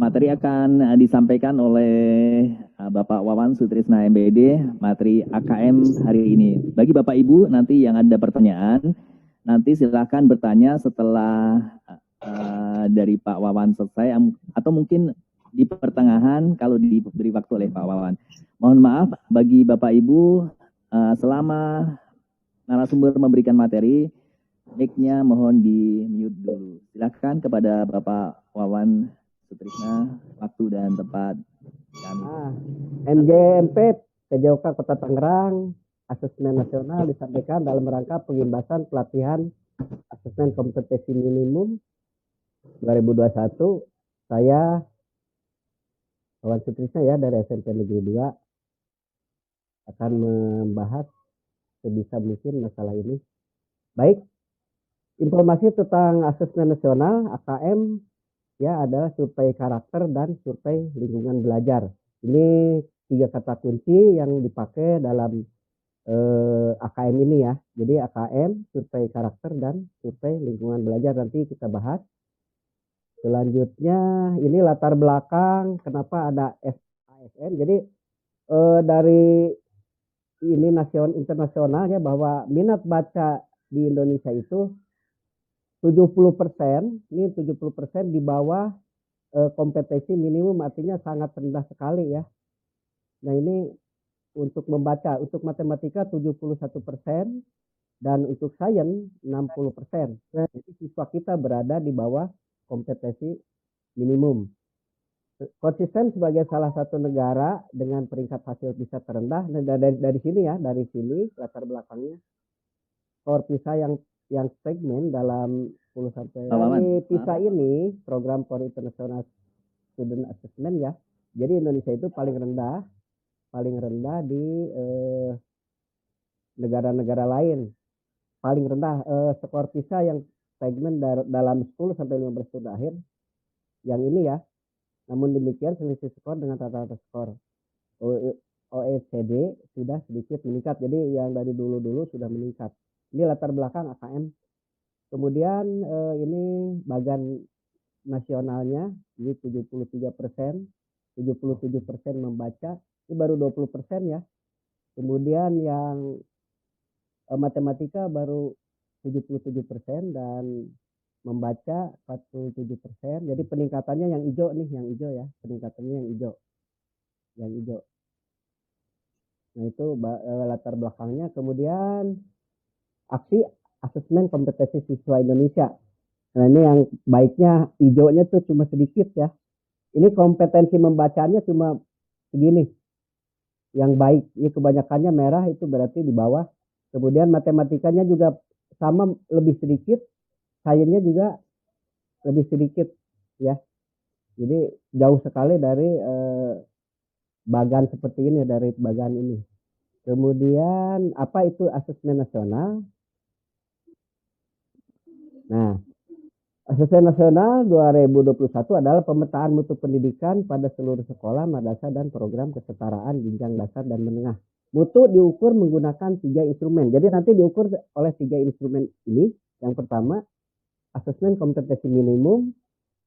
Materi akan disampaikan oleh Bapak Wawan Sutrisna MBD, materi AKM hari ini. Bagi Bapak Ibu nanti yang ada pertanyaan, nanti silakan bertanya setelah dari Pak Wawan selesai, atau mungkin di pertengahan kalau diberi waktu oleh Pak Wawan. Mohon maaf bagi Bapak Ibu, selama narasumber memberikan materi, mic-nya mohon di-mute dulu. Silakan kepada Bapak Wawan Sutrisna, waktu dan tempat kami. MGMP PJOK Kota Tangerang, asesmen nasional disampaikan dalam rangka pengimbasan pelatihan asesmen kompetensi minimum 2021. Saya Wawan Sutrisna ya dari SMP Negeri 2 akan membahas sebisa mungkin masalah ini. Baik, informasi tentang asesmen nasional AKM ya adalah survei karakter dan survei lingkungan belajar. Ini 3 kata kunci yang dipakai dalam AKM ini ya. Jadi AKM, survei karakter dan survei lingkungan belajar nanti kita bahas. Selanjutnya ini latar belakang kenapa ada ASN. Jadi dari ini internasional ya, bahwa minat baca di Indonesia itu 70%, ini 70% di bawah kompetensi minimum, artinya sangat rendah sekali ya. Nah ini untuk membaca, untuk matematika 71% dan untuk sains 60%. Jadi siswa kita berada di bawah kompetensi minimum. Konsisten sebagai salah satu negara dengan peringkat hasil PISA terendah. Nah, dari sini ya, dari sini latar belakangnya. Skor PISA yang segmen dalam 10 sampai dari PISA ini program for international student assessment ya. Jadi Indonesia itu paling rendah di negara-negara lain. Paling rendah skor PISA yang segmen dalam 10 sampai 15 tahun akhir yang ini ya. Namun demikian selisih skor dengan rata-rata skor OECD sudah sedikit meningkat. Jadi yang dari dulu-dulu sudah meningkat. Ini latar belakang AKM. Kemudian ini bagan nasionalnya, ini 73%, 77% membaca, ini baru 20% ya. Kemudian yang matematika baru 77% dan membaca 47%. Jadi peningkatannya yang hijau nih, yang hijau ya, peningkatannya yang hijau. Yang hijau. Nah itu latar belakangnya. Kemudian aksi asesmen kompetensi siswa Indonesia. Nah ini yang baiknya hijaunya tuh cuma sedikit ya. Ini kompetensi membacanya cuma segini. Yang baik, ini kebanyakannya merah itu berarti di bawah. Kemudian matematikanya juga sama, lebih sedikit. Sainsnya juga lebih sedikit ya. Jadi jauh sekali dari bagan seperti ini, dari bagan ini. Kemudian apa itu asesmen nasional? Nah, asesmen nasional 2021 adalah pemetaan mutu pendidikan pada seluruh sekolah, madrasah dan program kesetaraan jenjang dasar dan menengah. Mutu diukur menggunakan 3 instrumen. Jadi nanti diukur oleh 3 instrumen ini. Yang pertama, asesmen kompetensi minimum,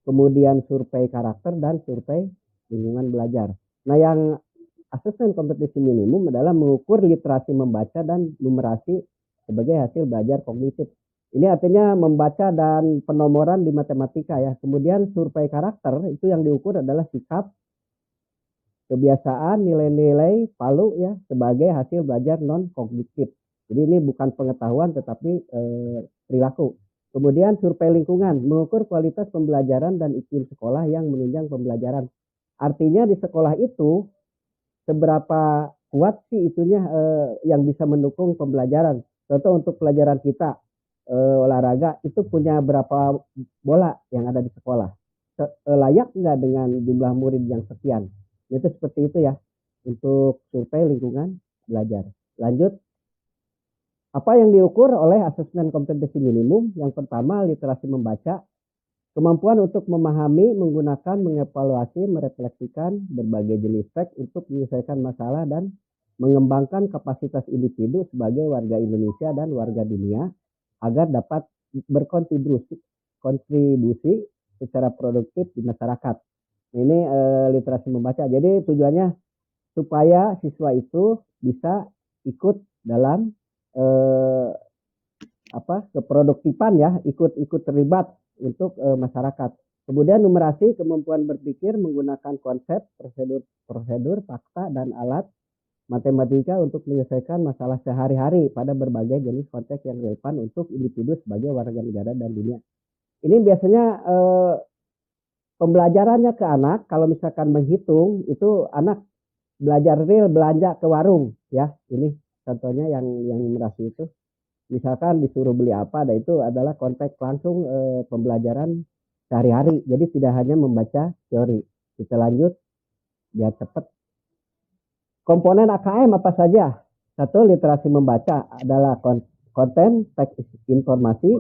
kemudian survei karakter dan survei lingkungan belajar. Nah, yang asesmen kompetensi minimum adalah mengukur literasi membaca dan numerasi sebagai hasil belajar kognitif. Ini artinya membaca dan penomoran di matematika ya. Kemudian survei karakter itu yang diukur adalah sikap, kebiasaan, nilai-nilai PALU ya sebagai hasil belajar non kognitif. Jadi ini bukan pengetahuan tetapi perilaku. Kemudian survei lingkungan mengukur kualitas pembelajaran dan iklim sekolah yang menunjang pembelajaran. Artinya di sekolah itu seberapa kuat sih itunya yang bisa mendukung pembelajaran. Contoh untuk pelajaran kita olahraga itu punya berapa bola yang ada di sekolah, layak nggak dengan jumlah murid yang sekian. Itu seperti itu ya untuk survei lingkungan belajar. Lanjut, apa yang diukur oleh asesmen kompetensi minimum? Yang pertama literasi membaca, kemampuan untuk memahami, menggunakan, mengevaluasi, merefleksikan berbagai jenis teks untuk menyelesaikan masalah dan mengembangkan kapasitas individu sebagai warga Indonesia dan warga dunia agar dapat berkontribusi secara produktif di masyarakat. Ini literasi membaca. Jadi tujuannya supaya siswa itu bisa ikut dalam keproduktifan ya, ikut terlibat untuk masyarakat. Kemudian numerasi, kemampuan berpikir menggunakan konsep, prosedur, fakta, dan alat matematika untuk menyelesaikan masalah sehari-hari pada berbagai jenis konteks yang relevan untuk individu sebagai warga negara dan dunia. Ini biasanya pembelajarannya ke anak, kalau misalkan menghitung, itu anak belajar real belanja ke warung ya. Ini contohnya yang numerasi itu. Misalkan disuruh beli apa, dan itu adalah konteks langsung pembelajaran sehari-hari. Jadi tidak hanya membaca teori. Kita lanjut biar cepat. Komponen AKM apa saja? Satu, literasi membaca adalah konten, teks informasi,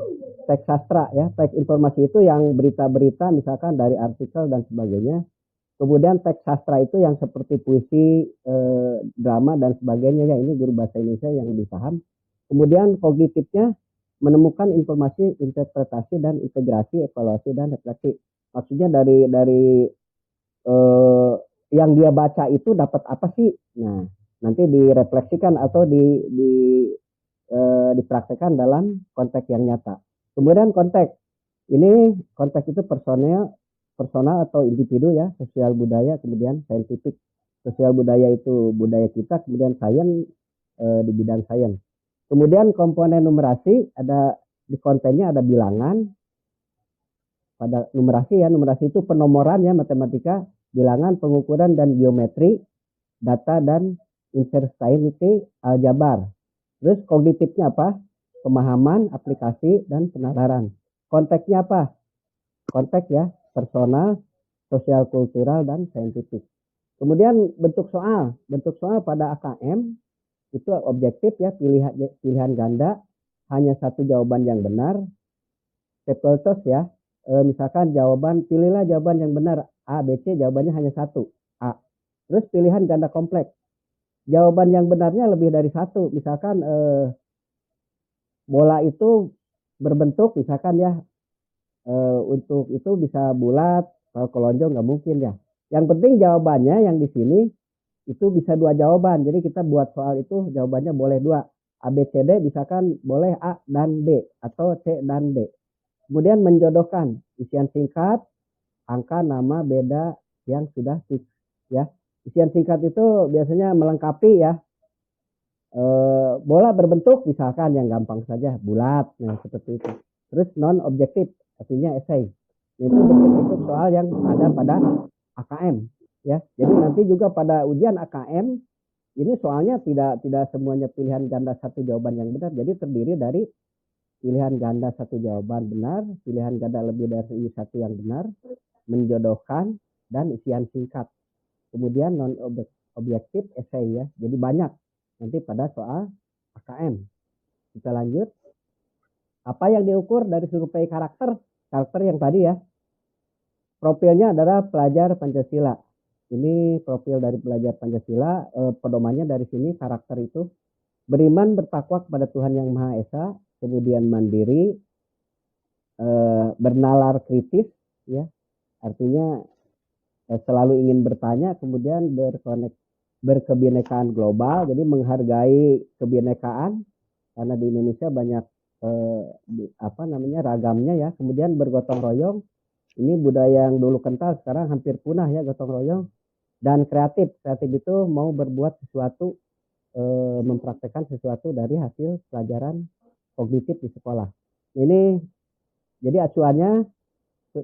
teks sastra ya. Teks informasi itu yang berita-berita misalkan dari artikel dan sebagainya. Kemudian teks sastra itu yang seperti puisi, drama dan sebagainya ya. Ini guru bahasa Indonesia yang lebih paham. Kemudian kognitifnya menemukan informasi, interpretasi dan integrasi, evaluasi dan refleksi. Maksudnya dari yang dia baca itu dapat apa sih? Nah, nanti direfleksikan atau dipraktekkan dalam konteks yang nyata. Kemudian konteks. Ini konteks itu personal atau individu ya, sosial budaya, kemudian saintifik. Sosial budaya itu budaya kita, kemudian sains di bidang sains. Kemudian komponen numerasi, ada di kontennya ada bilangan. Pada numerasi ya, numerasi itu penomoran ya, matematika, bilangan, pengukuran dan geometri, data dan uncertainty, aljabar. Terus kognitifnya apa? Pemahaman, aplikasi dan penalaran. Konteksnya apa? Konteks ya, personal, sosial kultural dan saintifik. Kemudian bentuk soal pada AKM itu objektif ya, pilihan ganda, hanya satu jawaban yang benar. Multiple choice ya, misalkan pilihlah jawaban yang benar, A, B, C, jawabannya hanya satu, A. Terus pilihan ganda kompleks, jawaban yang benarnya lebih dari satu, misalkan bola itu berbentuk misalkan ya, untuk itu bisa bulat, kalau kelonjong nggak mungkin ya. Yang penting jawabannya yang di sini itu bisa dua jawaban. Jadi kita buat soal itu jawabannya boleh dua. A, B, C, D misalkan boleh A dan B atau C dan D. Kemudian menjodohkan isian singkat, angka, nama, beda yang sudah fix ya. Isian singkat itu biasanya melengkapi ya. Bola berbentuk misalkan yang gampang saja bulat, nah seperti itu. Terus non objektif artinya esai. Itu bentuk soal yang ada pada AKM. Ya, jadi nanti juga pada ujian AKM ini soalnya tidak semuanya pilihan ganda satu jawaban yang benar. Jadi terdiri dari pilihan ganda satu jawaban benar, pilihan ganda lebih dari satu yang benar, menjodohkan dan isian singkat. Kemudian non objektif esai ya. Jadi banyak nanti pada soal AKM. Kita lanjut. Apa yang diukur dari survei karakter? Karakter yang tadi ya. Profilnya adalah pelajar Pancasila. Ini profil dari pelajar Pancasila, pedomannya dari sini karakter itu beriman bertakwa kepada Tuhan Yang Maha Esa, kemudian mandiri, bernalar kritis, ya, artinya selalu ingin bertanya, kemudian berkebinekaan global, jadi menghargai kebinekaan karena di Indonesia banyak ragamnya ya, kemudian bergotong royong. Ini budaya yang dulu kental sekarang hampir punah ya, gotong royong. Dan kreatif itu mau berbuat sesuatu, mempraktekkan sesuatu dari hasil pelajaran kognitif di sekolah. Ini jadi acuannya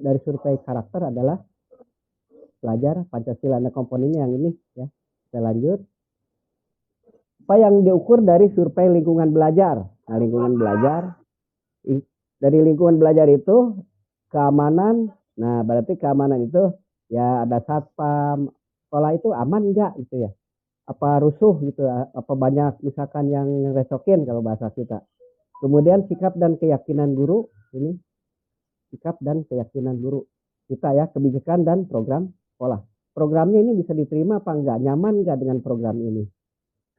dari survei karakter adalah pelajar Pancasila. Nah, komponennya yang ini ya. Kita lanjut. Apa yang diukur dari survei lingkungan belajar? Nah, lingkungan belajar, dari lingkungan belajar itu keamanan. Nah, berarti keamanan itu ya ada satpam, sekolah itu aman enggak gitu ya, apa rusuh gitu, apa banyak misalkan yang resokin kalau bahasa kita. Kemudian sikap dan keyakinan guru, ini sikap dan keyakinan guru kita ya, kebijakan dan program sekolah. Programnya ini bisa diterima apa enggak, nyaman enggak dengan program ini.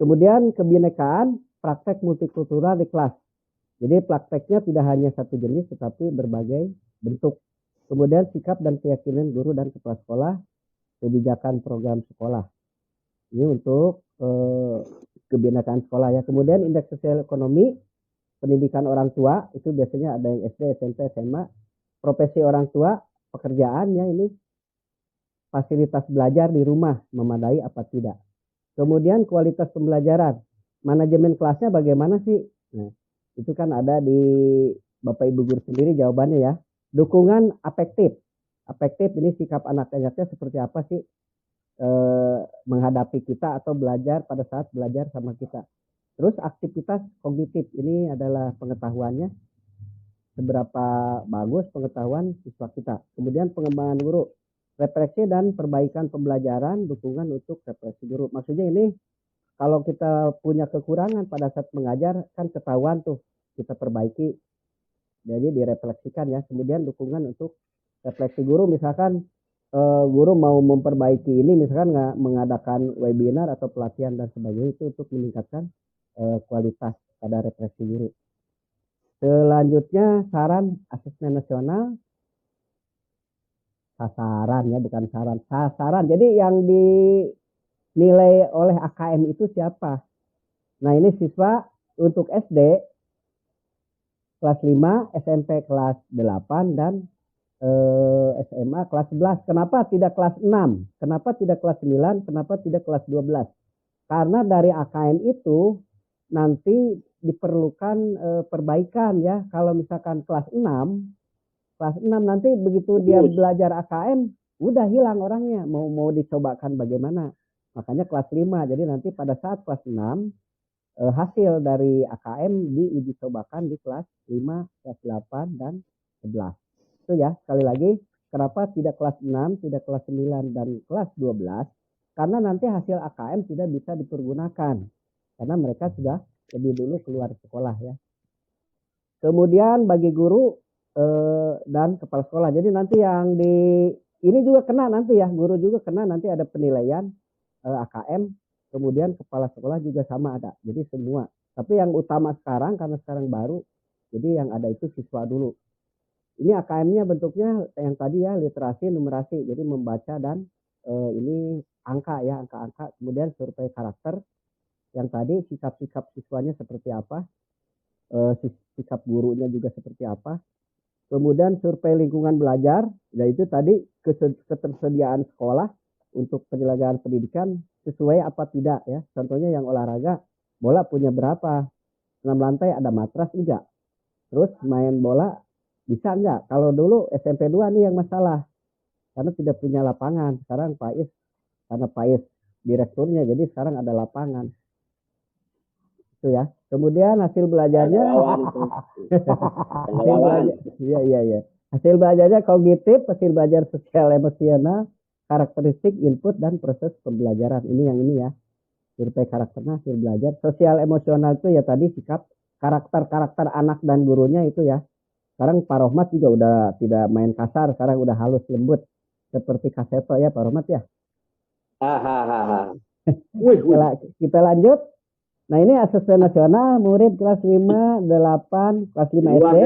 Kemudian kebinekaan, praktek multikultural di kelas. Jadi prakteknya tidak hanya satu jenis tetapi berbagai bentuk. Kemudian sikap dan keyakinan guru dan kepala sekolah, kebijakan program sekolah. Ini untuk kebinekaan sekolah ya. Kemudian indeks sosial ekonomi, pendidikan orang tua, itu biasanya ada yang SD, SMP, SMA. Profesi orang tua, pekerjaannya ini fasilitas belajar di rumah memadai apa tidak. Kemudian kualitas pembelajaran, manajemen kelasnya bagaimana sih? Nah, itu kan ada di Bapak Ibu guru sendiri jawabannya ya. Dukungan afektif. Afektif ini sikap anak-anaknya seperti apa sih menghadapi kita atau belajar pada saat belajar sama kita. Terus aktivitas kognitif ini adalah pengetahuannya, seberapa bagus pengetahuan siswa kita. Kemudian pengembangan guru, refleksi dan perbaikan pembelajaran, dukungan untuk refleksi guru. Maksudnya ini kalau kita punya kekurangan pada saat mengajar kan ketahuan tuh, kita perbaiki. Jadi direfleksikan ya. Kemudian dukungan untuk refleksi guru, misalkan guru mau memperbaiki ini, misalkan nggak mengadakan webinar atau pelatihan dan sebagainya, itu untuk meningkatkan kualitas pada refleksi guru. Selanjutnya saran asesmen nasional, sasaran ya, bukan saran, sasaran. Jadi yang dinilai oleh AKM itu siapa? Nah ini siswa untuk SD kelas 5, SMP kelas 8, dan SMA kelas 11. Kenapa tidak kelas 6? Kenapa tidak kelas 9? Kenapa tidak kelas 12? Karena dari AKM itu nanti diperlukan perbaikan ya. Kalau misalkan kelas 6 nanti begitu dia belajar AKM udah hilang orangnya, mau dicobakan bagaimana. Makanya kelas 5. Jadi nanti pada saat kelas 6 hasil dari AKM diuji cobakan di kelas 5, kelas 8 dan 11. Itu ya, sekali lagi, kenapa tidak kelas 6, tidak kelas 9, dan kelas 12? Karena nanti hasil AKM tidak bisa dipergunakan. Karena mereka sudah lebih dulu keluar sekolah ya. Kemudian bagi guru dan kepala sekolah. Jadi nanti yang ini juga kena nanti ya, guru juga kena, nanti ada penilaian AKM, kemudian kepala sekolah juga sama ada. Jadi semua. Tapi yang utama sekarang, karena sekarang baru, jadi yang ada itu siswa dulu. Ini AKM-nya bentuknya yang tadi ya, literasi, numerasi. Jadi membaca dan ini angka ya, angka-angka. Kemudian survei karakter. Yang tadi sikap-sikap siswanya seperti apa. Sikap gurunya juga seperti apa. Kemudian survei lingkungan belajar. Yaitu tadi ketersediaan sekolah untuk penyelenggaraan pendidikan sesuai apa tidak ya. Contohnya yang olahraga, bola punya berapa? 6 lantai ada matras enggak? Terus main bola bisa enggak? Kalau dulu SMP 2 nih yang masalah. Karena tidak punya lapangan. Sekarang karena Pais direkturnya, jadi sekarang ada lapangan. Itu ya. Kemudian hasil belajarnya Hasil belajarnya kognitif, hasil belajar sosial emosional, karakteristik, input, dan proses pembelajaran. Ini yang ini ya. Survei karakternya, hasil belajar. Sosial emosional itu ya tadi sikap, karakter anak dan gurunya itu ya. Sekarang Pak Rohmat juga udah tidak main kasar, sekarang udah halus lembut. Seperti Kaseto ya Pak Rohmat ya. Kita lanjut. Nah ini asesmen nasional, murid kelas 5, 8, kelas 5 SD,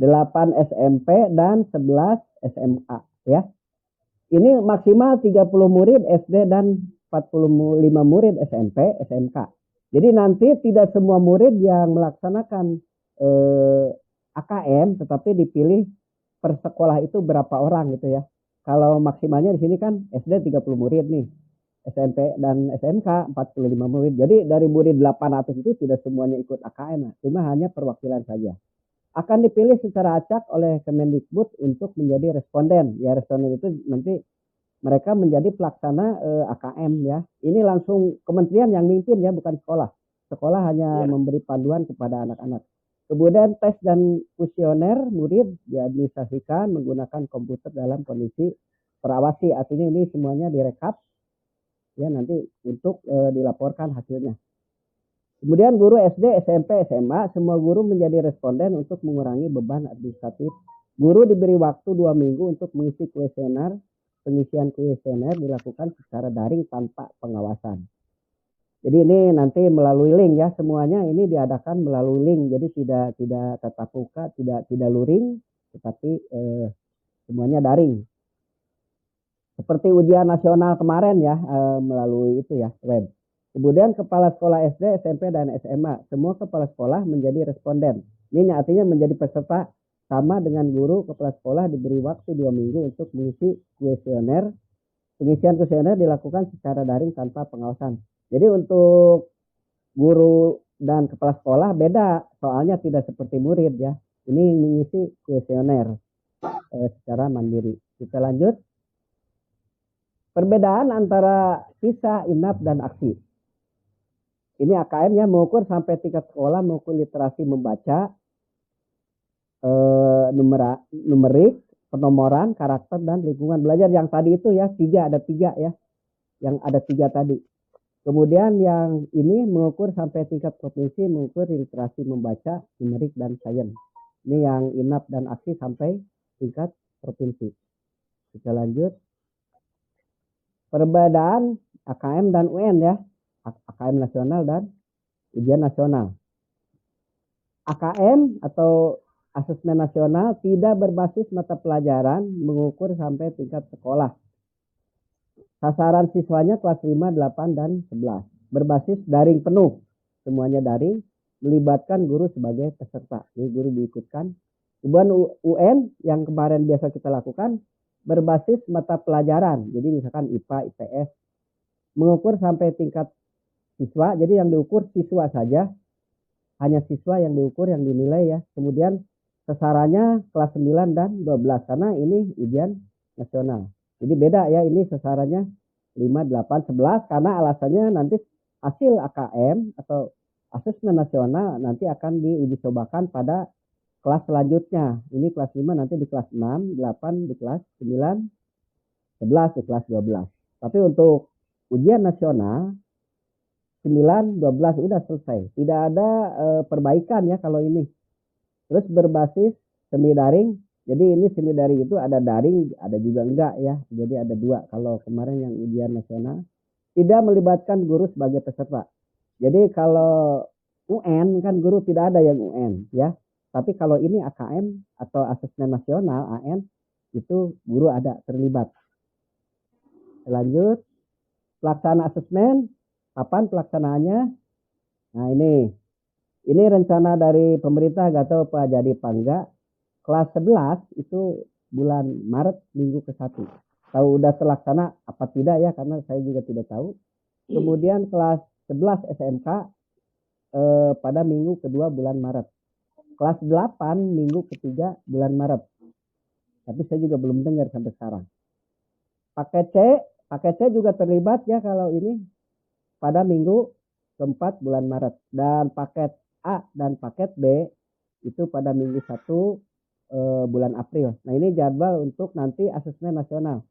8 SMP, dan 11 SMA ya. Ini maksimal 30 murid SD dan 45 murid SMP, SMK. Jadi nanti tidak semua murid yang melaksanakan AKM, tetapi dipilih per sekolah itu berapa orang gitu ya. Kalau maksimalnya di sini kan SD 30 murid nih, SMP dan SMK 45 murid. Jadi dari murid 800 itu tidak semuanya ikut AKM, cuma hanya perwakilan saja. Akan dipilih secara acak oleh Kemendikbud untuk menjadi responden. Ya responden itu nanti mereka menjadi pelaksana AKM ya. Ini langsung kementerian yang mimpin ya, bukan sekolah. Sekolah hanya memberi panduan kepada anak-anak. Kemudian tes dan kuesioner murid diadministrasikan menggunakan komputer dalam kondisi terawasi. Artinya ini semuanya direkap ya nanti untuk dilaporkan hasilnya. Kemudian guru SD, SMP, SMA, semua guru menjadi responden untuk mengurangi beban administratif. Guru diberi waktu 2 minggu untuk mengisi kuesioner. Pengisian kuesioner dilakukan secara daring tanpa pengawasan. Jadi ini nanti melalui link ya, semuanya ini diadakan melalui link. Jadi tidak tatap muka, tidak luring, tetapi semuanya daring. seperti ujian nasional kemarin ya, melalui itu ya, web. Kemudian kepala sekolah SD, SMP, dan SMA, semua kepala sekolah menjadi responden. Ini artinya menjadi peserta sama dengan guru kepala sekolah diberi waktu 2 minggu untuk mengisi kuesioner. Pengisian kuesioner dilakukan secara daring tanpa pengawasan. Jadi untuk guru dan kepala sekolah beda, soalnya tidak seperti murid ya. Ini mengisi kuesioner secara mandiri. Kita lanjut. Perbedaan antara PISA, INAP, dan aksi. Ini AKM-nya mengukur sampai tingkat sekolah, mengukur literasi membaca, numerik, penomoran, karakter, dan lingkungan belajar. Yang tadi itu ya, ada tiga ya. Yang ada 3 tadi. Kemudian yang ini mengukur sampai tingkat provinsi, mengukur literasi membaca, numerik, dan sains. Ini yang INAP dan aksi sampai tingkat provinsi. Kita lanjut. Perbedaan AKM dan UN ya. AKM nasional dan ujian nasional. AKM atau asesmen nasional tidak berbasis mata pelajaran, mengukur sampai tingkat sekolah. Sasaran siswanya kelas 5, 8, dan 11. Berbasis daring penuh. Semuanya daring, melibatkan guru sebagai peserta. Ini guru diikutkan. Kemudian UN yang kemarin biasa kita lakukan, berbasis mata pelajaran. Jadi misalkan IPA, IPS. Mengukur sampai tingkat siswa. Jadi yang diukur siswa saja. Hanya siswa yang diukur, yang dinilai ya. Kemudian sasarannya kelas 9 dan 12. Karena ini ujian nasional. Jadi beda ya, ini sasarannya 5, 8, 11. Karena alasannya nanti hasil AKM atau asesmen nasional nanti akan diuji cobakan pada kelas selanjutnya. Ini kelas 5 nanti di kelas 6, 8 di kelas 9, 11 di kelas 12. Tapi untuk ujian nasional 9, 12 udah selesai. Tidak ada perbaikan ya kalau ini. Terus berbasis semi daring. Jadi ini semi daring itu ada daring, ada juga enggak ya. Jadi ada 2. Kalau kemarin yang ujian nasional tidak melibatkan guru sebagai peserta. Jadi kalau UN kan guru tidak ada yang UN ya. Tapi kalau ini AKM atau asesmen nasional AN itu guru ada terlibat. Lanjut, pelaksanaan asesmen, kapan pelaksanaannya? Nah ini rencana dari pemerintah, gak tahu Pak jadi apa enggak. Kelas 11 itu bulan Maret minggu ke-1. Tahu udah terlaksana apa tidak ya, karena saya juga tidak tahu. Kemudian kelas 11 SMK pada minggu kedua bulan Maret. Kelas 8 minggu ketiga bulan Maret. Tapi saya juga belum dengar sampai sekarang. Paket C juga terlibat ya kalau ini pada minggu keempat bulan Maret. Dan paket A dan paket B itu pada minggu 1 bulan April. Nah ini jadwal untuk nanti asesmen nasional.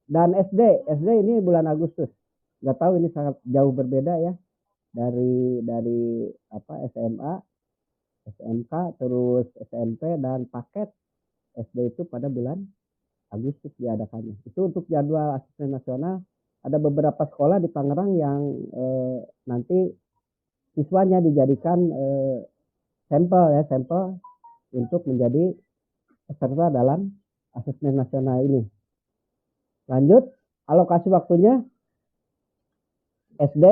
Dan SD ini bulan Agustus. Nggak tahu, ini sangat jauh berbeda ya dari SMA, SMK, terus SMP, dan paket SD itu pada bulan Agustus diadakannya. Itu untuk jadwal asesmen nasional. Ada beberapa sekolah di Tangerang yang nanti siswanya dijadikan sampel untuk menjadi peserta dalam asesmen nasional ini. Lanjut, alokasi waktunya SD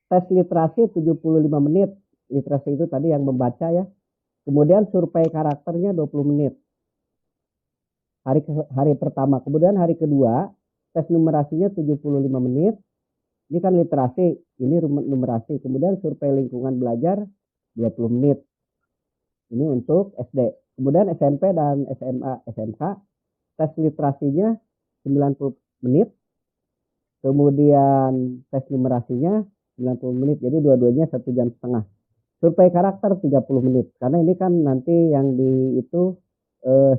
tes literasi 75 menit. Literasi itu tadi yang membaca ya. Kemudian survei karakternya 20 menit. Hari pertama. Kemudian hari kedua tes numerasinya 75 menit. Ini kan literasi, ini numerasi. Kemudian survei lingkungan belajar 20 menit. Ini untuk SD. Kemudian SMP dan SMA, SMK tes literasinya 90 menit. Kemudian tes numerasinya 90 menit. Jadi dua-duanya 1 jam setengah. Survei karakter 30 menit. Karena ini kan nanti yang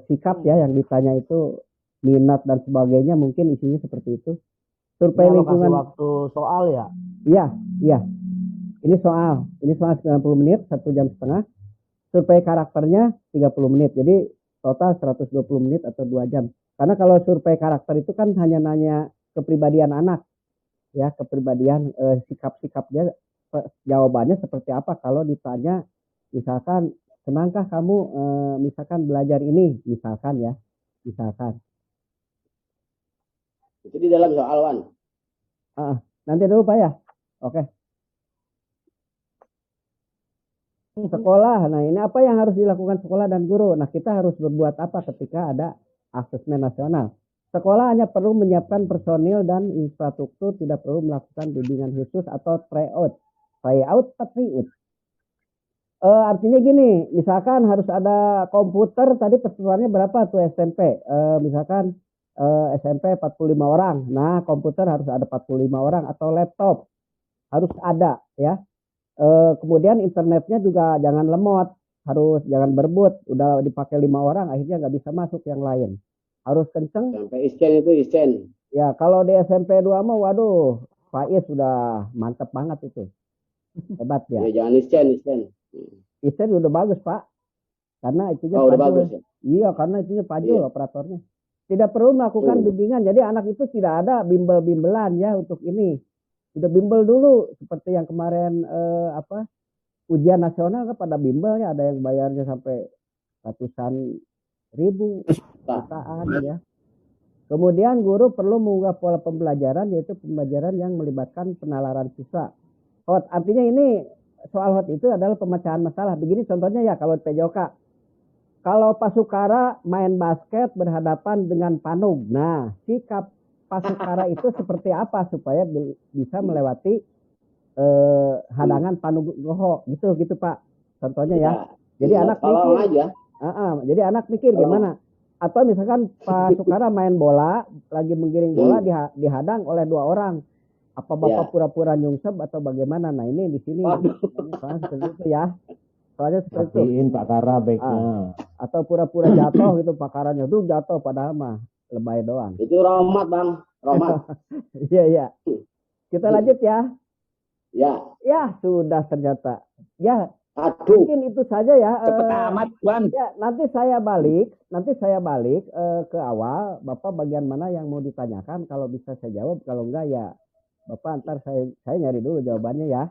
sikap ya, yang ditanya itu minat dan sebagainya, mungkin isinya seperti itu. Survei lingkungan waktu soal ya? Iya. Ini soal 90 menit, 1 jam setengah. Survei karakternya 30 menit. Jadi total 120 menit atau 2 jam. Karena kalau survei karakter itu kan hanya nanya kepribadian anak. Ya, kepribadian sikap-sikapnya, jawabannya seperti apa kalau ditanya misalkan senangkah kamu misalkan belajar ini, misalkan. Itu di dalam soal, Wan. Nanti dulu Pak ya. Oke. Sekolah. Nah, ini apa yang harus dilakukan sekolah dan guru? Nah, kita harus berbuat apa ketika ada asesmen nasional? Sekolah hanya perlu menyiapkan personil dan infrastruktur, tidak perlu melakukan bimbingan khusus atau tryout. Tryout atau tryout? Artinya gini, misalkan harus ada komputer, tadi pesertanya berapa tuh SMP? Misalkan SMP 45 orang. Nah, komputer harus ada 45 orang atau laptop harus ada ya. Kemudian internetnya juga jangan lemot, harus jangan berebut. Udah dipakai 5 orang, akhirnya nggak bisa masuk yang lain. Harus kenceng. Sampai isen itu isen. Ya, kalau di SMP 2 mah, waduh, Faiz sudah mantep banget itu. Hebat ya. Ya jangan isen. Isen udah bagus Pak, karena itunya udah bagus ya? Iya, karena itunya pajul operatornya. Tidak perlu melakukan bimbingan, jadi anak itu tidak ada bimbel-bimbelan ya untuk ini. Tidak bimbel dulu seperti yang kemarin ujian nasional kan pada bimbel ya, ada yang bayarnya sampai ratusan ribu, jutaan ya. Kemudian guru perlu mengubah pola pembelajaran, yaitu pembelajaran yang melibatkan penalaran siswa. Hot, artinya ini soal hot itu adalah pemecahan masalah. Begini contohnya ya kalau PJOK. Kalau Pasukara main basket berhadapan dengan Panug. Nah, sikap Pasukara itu seperti apa supaya bisa melewati hadangan Panugoho gitu Pak. Contohnya ya. Jadi anak mikir aja. Jadi anak mikir gimana? Atau misalkan Pasukara main bola, lagi menggiring bola dihadang oleh 2 orang. Apa Bapak pura-pura nyungsep atau bagaimana? Nah, ini di sini soalnya seperti itu ya. Soalnya seperti itu. Pak Kara baiknya. Atau pura-pura jatuh gitu Pak Karanya. Tuh jatuh padahal mah lebay doang. Itu Romat, Bang. Romat. Iya. Kita lanjut ya. Ya. Ya, sudah ternyata. Ya, aduh. Mungkin itu saja ya. Cepet amat, Bang. Ya, nanti saya balik ke awal. Bapak bagian mana yang mau ditanyakan? Kalau bisa saya jawab, kalau enggak ya Bapak antar saya nyari dulu jawabannya ya.